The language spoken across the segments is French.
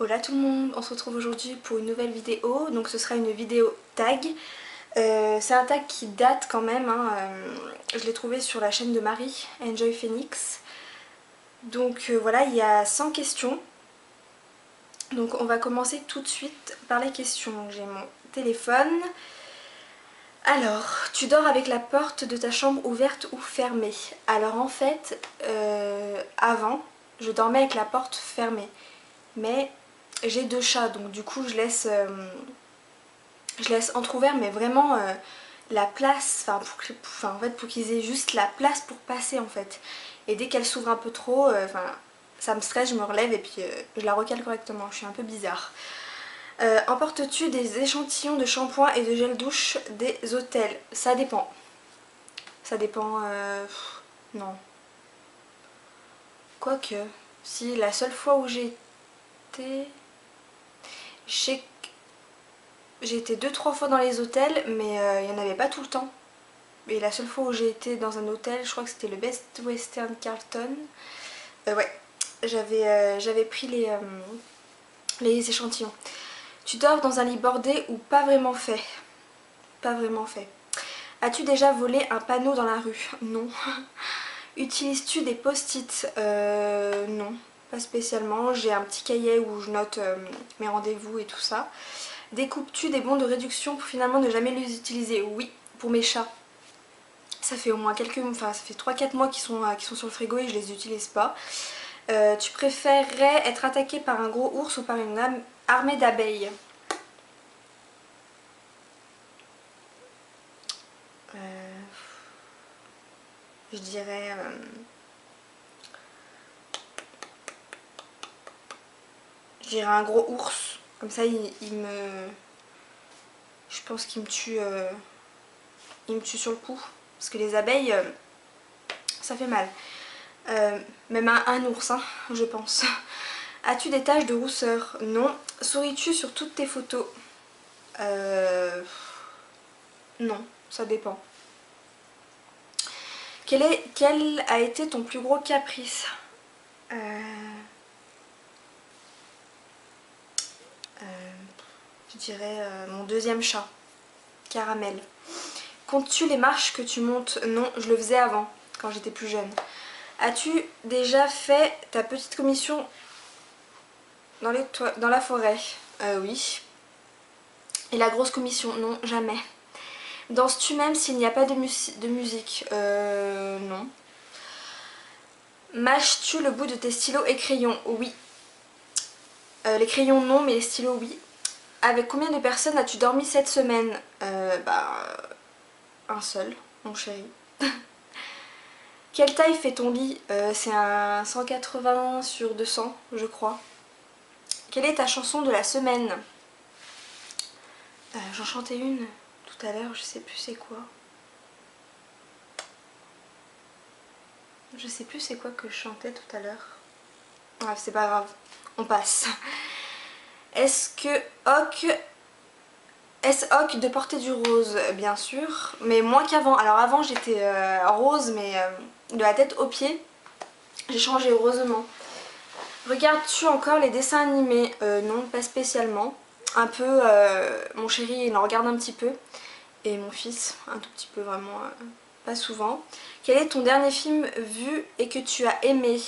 Hola tout le monde, on se retrouve aujourd'hui pour une nouvelle vidéo, donc ce sera une vidéo tag. C'est un tag qui date quand même, hein. Je l'ai trouvé sur la chaîne de Marie, Enjoy Phoenix. Donc voilà, il y a 100 questions. Donc on va commencer tout de suite par les questions. J'ai mon téléphone. Alors, tu dors avec la porte de ta chambre ouverte ou fermée? Alors en fait, avant, je dormais avec la porte fermée. Mais j'ai 2 chats, donc du coup je laisse entrouvert, mais vraiment la place, en fait pour qu'ils aient juste la place pour passer en fait. Et dès qu'elle s'ouvre un peu trop, ça me stresse, je me relève et puis je la recale correctement, je suis un peu bizarre. Emportes-tu des échantillons de shampoing et de gel douche des hôtels? Ça dépend. Ça dépend, non. Quoique, si la seule fois où j'ai été... J'ai été 2-3 fois dans les hôtels, mais il n'y en avait pas tout le temps. Et la seule fois où j'ai été dans un hôtel, je crois que c'était le Best Western Carlton. Ouais, j'avais pris les échantillons. Tu dors dans un lit bordé ou pas vraiment fait? Pas vraiment fait. As-tu déjà volé un panneau dans la rue? Non. Utilises-tu des post-it? Non, pas spécialement. J'ai un petit cahier où je note mes rendez-vous et tout ça. Découpes-tu des bons de réduction pour finalement ne jamais les utiliser? Oui, pour mes chats. Ça fait au moins ça fait 3-4 mois qu'ils sont sur le frigo et je les utilise pas. Tu préférerais être attaqué par un gros ours ou par une armée d'abeilles? Je dirais... je dirais un gros ours. Comme ça, il me... Je pense qu'il me tue... il me tue sur le coup. Parce que les abeilles, ça fait mal. Même un ours, hein, je pense. As-tu des taches de rousseur? Non. Souris-tu sur toutes tes photos? Non, ça dépend. Quel a été ton plus gros caprice? Je dirais mon deuxième chat, Caramel. Comptes-tu les marches que tu montes? Non, je le faisais avant, quand j'étais plus jeune. As-tu déjà fait ta petite commission dans la forêt? Oui. Et la grosse commission? Non, jamais. Danses-tu même s'il n'y a pas de musique? Non. Mâches-tu le bout de tes stylos et crayons? Oui. Les crayons non, mais les stylos oui. Avec combien de personnes as-tu dormi cette semaine? Un seul, mon chéri. Quelle taille fait ton lit? C'est un 180 sur 200, je crois. Quelle est ta chanson de la semaine? J'en chantais une tout à l'heure, je sais plus c'est quoi. Je sais plus c'est quoi que je chantais tout à l'heure. Bref, c'est pas grave, on passe. Est-ce ok de porter du rose? Bien sûr, mais moins qu'avant. Alors avant j'étais rose, mais de la tête aux pieds. J'ai changé heureusement. Regardes-tu encore les dessins animés? Non, pas spécialement. Un peu, mon chéri il en regarde un petit peu. Et mon fils, un tout petit peu vraiment, pas souvent. Quel est ton dernier film vu et que tu as aimé?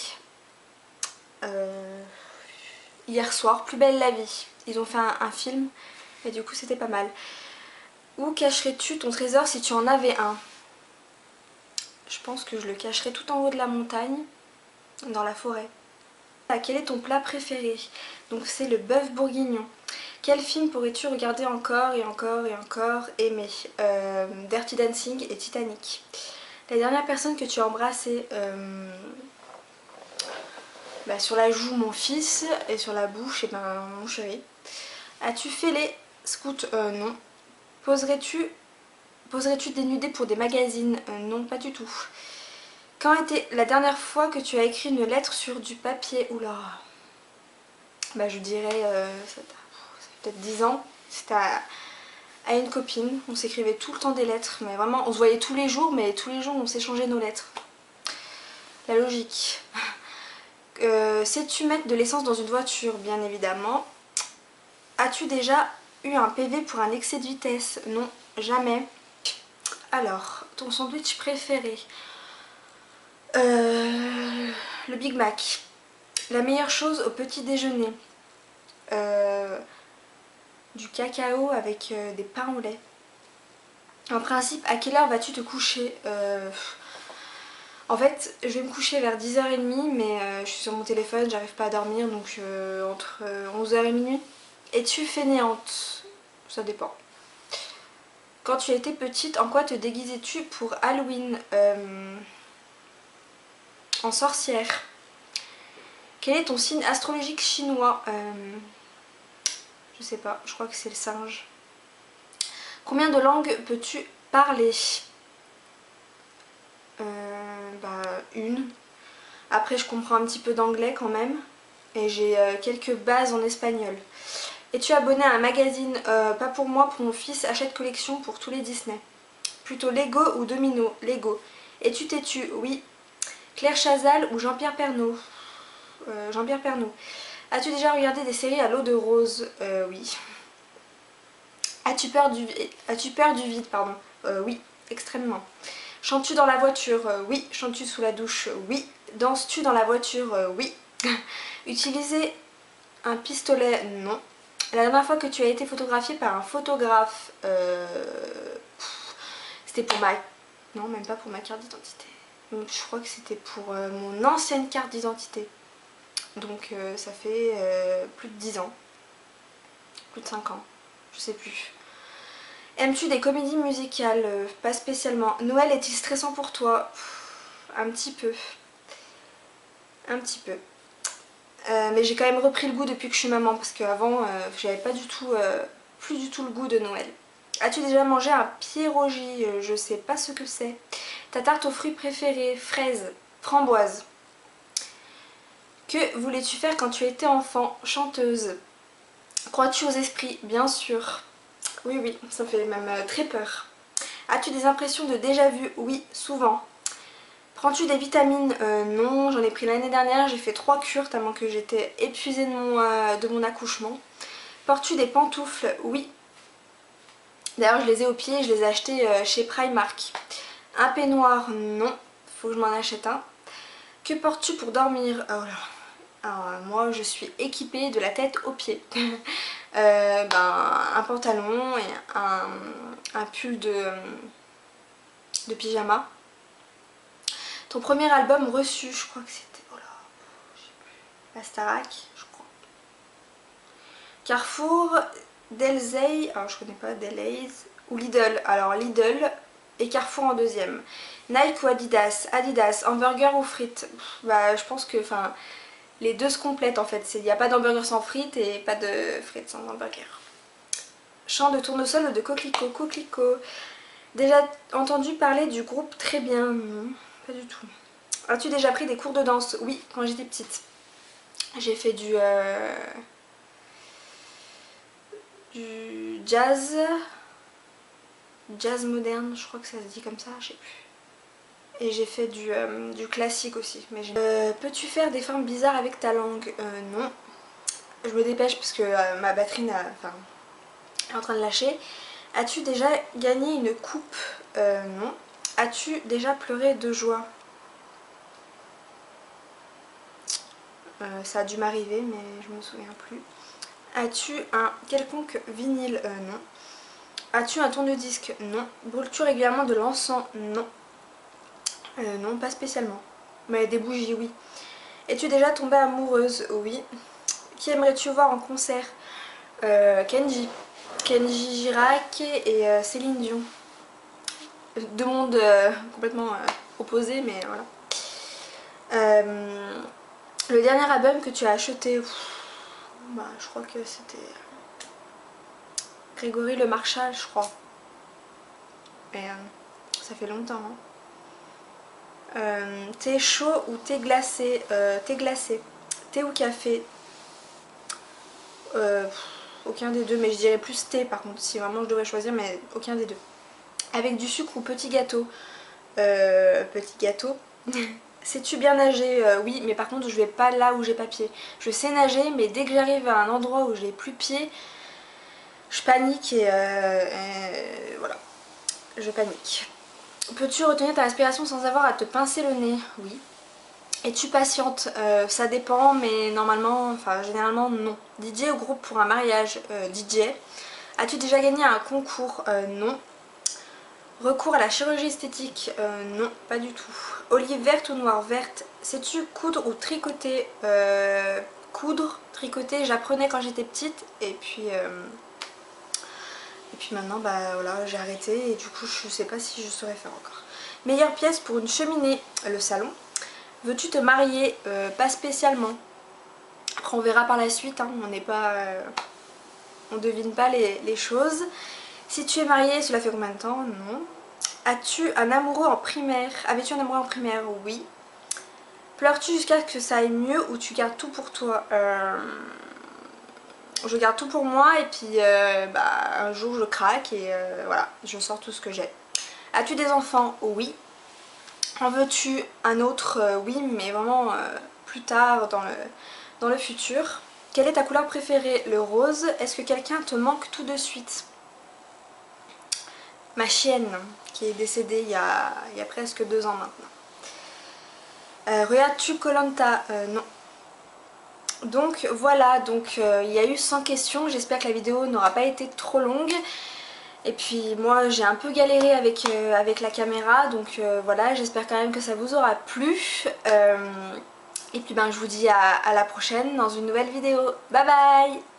Hier soir, Plus belle la vie. Ils ont fait un film et du coup c'était pas mal. Où cacherais-tu ton trésor si tu en avais un? Je pense que je le cacherais tout en haut de la montagne, dans la forêt. Quel est ton plat préféré? Donc c'est le bœuf bourguignon. Quel film pourrais-tu regarder encore et encore et encore aimer? Dirty Dancing et Titanic. La dernière personne que tu as embrassée? Sur la joue mon fils et sur la bouche mon chéri. As-tu fait les scouts? Non. Poserais-tu dénudé pour des magazines? Non, pas du tout. Quand était la dernière fois que tu as écrit une lettre sur du papier? Oula. Je dirais, ça fait peut-être 10 ans. C'était à une copine. On s'écrivait tout le temps des lettres. Mais vraiment, on se voyait tous les jours, mais tous les jours on s'échangeait nos lettres. La logique. Sais-tu mettre de l'essence dans une voiture? Bien évidemment. As-tu déjà eu un PV pour un excès de vitesse? Non, jamais. Alors, ton sandwich préféré? Le Big Mac. La meilleure chose au petit déjeuner? Du cacao avec des pains au lait. En principe, à quelle heure vas-tu te coucher? En fait, je vais me coucher vers 10h30, mais je suis sur mon téléphone, j'arrive pas à dormir, donc entre 11h et minuit. Es-tu fainéante? Ça dépend. Quand tu étais petite, en quoi te déguisais-tu pour Halloween? En sorcière. Quel est ton signe astrologique chinois? Je sais pas, je crois que c'est le singe. Combien de langues peux-tu parler? Une. Après, je comprends un petit peu d'anglais quand même. Et j'ai quelques bases en espagnol. Es-tu abonné à un magazine? Pas pour moi, pour mon fils. Achète collection pour tous les Disney. Plutôt Lego ou Domino? Lego. Es-tu têtu? Oui. Claire Chazal ou Jean-Pierre Pernaut? Jean-Pierre Pernaut. As-tu déjà regardé des séries à l'eau de rose? Oui. As-tu peur du vide, pardon? Oui, extrêmement. Chantes-tu dans la voiture? Oui. Chantes-tu sous la douche? Oui. Danses-tu dans la voiture? Oui. Utiliser un pistolet? Non. La dernière fois que tu as été photographiée par un photographe, c'était pour ma... Non, même pas pour ma carte d'identité. Je crois que c'était pour mon ancienne carte d'identité. Donc ça fait plus de 10 ans. Plus de 5 ans. Je sais plus. Aimes-tu des comédies musicales? Pas spécialement. Noël est-il stressant pour toi? Un petit peu. Un petit peu. Mais j'ai quand même repris le goût depuis que je suis maman parce qu'avant j'avais pas du tout, plus du tout le goût de Noël. As-tu déjà mangé un pierogi? Je sais pas ce que c'est. Ta tarte aux fruits préférée? Fraise, framboise. Que voulais-tu faire quand tu étais enfant? Chanteuse. Crois-tu aux esprits? Bien sûr. Oui, oui, ça fait même très peur. As-tu des impressions de déjà-vu? Oui, souvent. Prends-tu des vitamines? Non, j'en ai pris l'année dernière, j'ai fait 3 cures tellement que j'étais épuisée de mon accouchement. Portes-tu des pantoufles? Oui. D'ailleurs, je les ai au pied, je les ai achetées chez Primark. Un peignoir? Non, faut que je m'en achète un. Que portes-tu pour dormir? Oh là. Alors, moi, je suis équipée de la tête aux pieds. Un pantalon et un pull de pyjama. Ton premier album reçu, je crois que c'était... Oh là, je sais plus. La Starac, je crois. Carrefour, Delzey, alors je connais pas, Deleuze, ou Lidl. Alors Lidl et Carrefour en deuxième. Nike ou Adidas? Adidas. Hamburger ou frites? Bah je pense que les deux se complètent en fait. Il n'y a pas d'hamburger sans frites et pas de frites sans hamburger. Chant de tournesol ou de coquelicot? Coquelicot. Déjà entendu parler du groupe Très Bien? Non, pas du tout. As-tu déjà pris des cours de danse? Oui, quand j'étais petite. J'ai fait du jazz. Jazz moderne, je crois que ça se dit comme ça, je sais plus. Et j'ai fait du classique aussi. Peux-tu faire des formes bizarres avec ta langue? Non. Je me dépêche parce que ma batterie est en train de lâcher. As-tu déjà gagné une coupe? Non. As-tu déjà pleuré de joie? Ça a dû m'arriver mais je me souviens plus. As-tu un quelconque vinyle? Non. As-tu un tourne-disque? Non. Brûles-tu régulièrement de l'encens? Non. Non, pas spécialement. Mais des bougies, oui. Es-tu déjà tombée amoureuse? Oui. Qui aimerais-tu voir en concert? Kenji. Kenji Girac et Céline Dion. Deux mondes complètement opposés, mais voilà. Le dernier album que tu as acheté, je crois que c'était Grégory Le Marchal, je crois. Et ça fait longtemps. Thé chaud ou thé glacé? Thé glacé. Thé ou café? Aucun des deux, mais je dirais plus thé par contre, si vraiment je devais choisir, mais aucun des deux. Avec du sucre ou petit gâteau? Petit gâteau. Sais-tu bien nager? Oui, mais par contre je vais pas là où j'ai pas pied. Je sais nager, mais dès que j'arrive à un endroit où j'ai plus pied, je panique et voilà, je panique. Peux-tu retenir ta respiration sans avoir à te pincer le nez? Oui. Es-tu patiente? Ça dépend, mais normalement, enfin généralement non. DJ au groupe pour un mariage? DJ. As-tu déjà gagné un concours? Non. Recours à la chirurgie esthétique? Non, pas du tout. Olive verte ou noire? Verte. Sais-tu coudre ou tricoter? Coudre, tricoter, j'apprenais quand j'étais petite et puis maintenant bah voilà, j'ai arrêté et du coup je sais pas si je saurais faire encore. Meilleure pièce pour une cheminée? Le salon. Veux-tu te marier? Pas spécialement. Après on verra par la suite, hein. On n'est pas... on devine pas les choses. Si tu es mariée, cela fait combien de temps? Non. As-tu un amoureux en primaire? Avais-tu un amoureux en primaire? Oui. Pleures-tu jusqu'à ce que ça aille mieux ou tu gardes tout pour toi? Je garde tout pour moi et puis bah, un jour je craque et voilà, je sors tout ce que j'ai. As-tu des enfants? Oui. En veux-tu un autre? Oui, mais vraiment plus tard dans le futur. Quelle est ta couleur préférée? Le rose. Est-ce que quelqu'un te manque tout de suite? Ma chienne qui est décédée il y a presque 2 ans maintenant. Regardes-tu koh non. Donc voilà, donc il y a eu 100 questions, j'espère que la vidéo n'aura pas été trop longue. Et puis moi j'ai un peu galéré avec la caméra, donc voilà, j'espère quand même que ça vous aura plu. Et puis ben je vous dis à la prochaine dans une nouvelle vidéo. Bye bye!